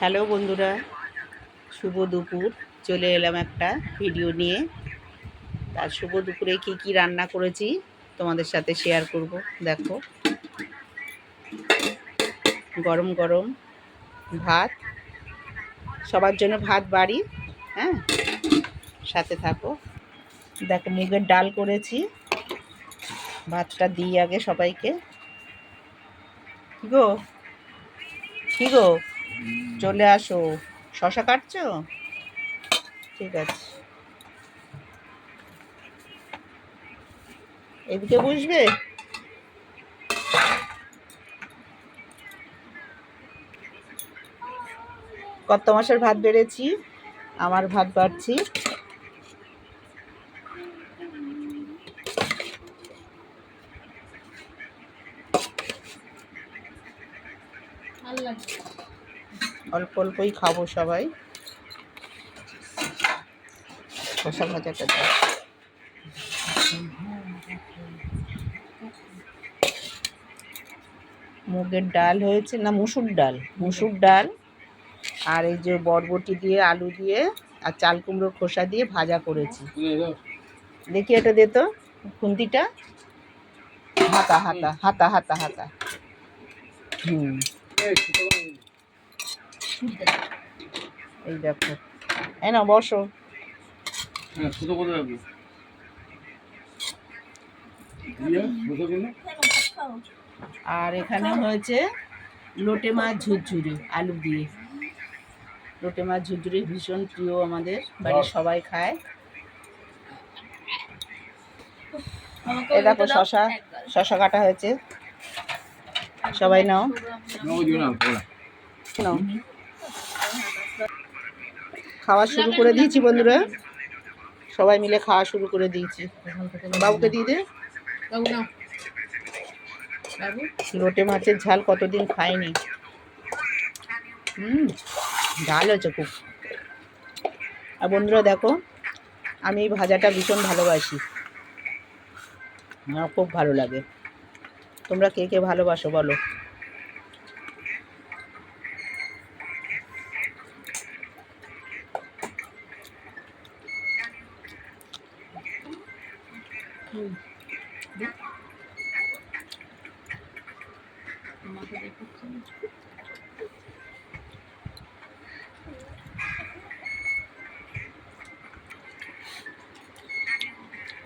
Hello বন্ধুরা, শুভ দুপুর। চলে এলাম একটা ভিডিও নিয়ে। তার শুভ দুপুরে কি কি রান্না করেছি তোমাদের সাথে শেয়ার করব। দেখো, গরম গরম ভাত, সবার জন্য ভাত বাড়ি। হ্যাঁ, সাথে থাকো। দেখো, মুগের ডাল করেছি। ভাতটা দিই আগে সবাইকে। কি গো, কি গো, চলে আসো। শশা কাটছো? ঠিক আছে, এদিকে বুঝবে। কত মাসের ভাত বেড়েছি, আমার ভাত বাড়ছি। অল্প অল্পই খাবো সবাই। শসা ভাজাটা দাও। মুগের ডাল হয়েছে, না মুসুর ডাল, মুসুর ডাল। আর এই যে বরবটি দিয়ে, আলু দিয়ে আর চাল কুমড়োর খোসা দিয়ে ভাজা করেছি। দেখি এটা দে তো, খুন্তিটা। হাতা হাতা হাতা হাতা হাতা। এই দেখো, এই না বসো। আর এখানে হয়েছে লোটে মাছ ঝুরঝুরি আলু দিয়ে। লোটে মাছ ঝুরঝুরি ভীষণ প্রিয়, আমাদের বাড়ির সবাই খায়। এই দেখো, শশা শশা কাটা হয়েছে। সবাই নাও নাও। খাওয়া শুরু করে দিয়েছি বন্ধুরা, সবাই মিলে খাওয়া শুরু করে দিয়েছি। বাবুকে দিয়ে দে। লোটে মাছের ঝাল কতদিন খাইনি। ঝাল হয়েছে খুব। আর বন্ধুরা দেখো, আমি এই ভাজাটা ভীষণ ভালোবাসি, আমার খুব ভালো লাগে। তোমরা কে কে ভালোবাসো বলো।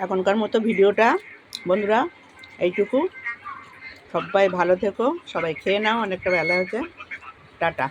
এখনকার মতো ভিডিওটা বন্ধুরা এইটুকু। সবাই ভালো থেকো, সবাই খেয়ে নাও, অনেকটা বেলা হয়েছে। টাটা।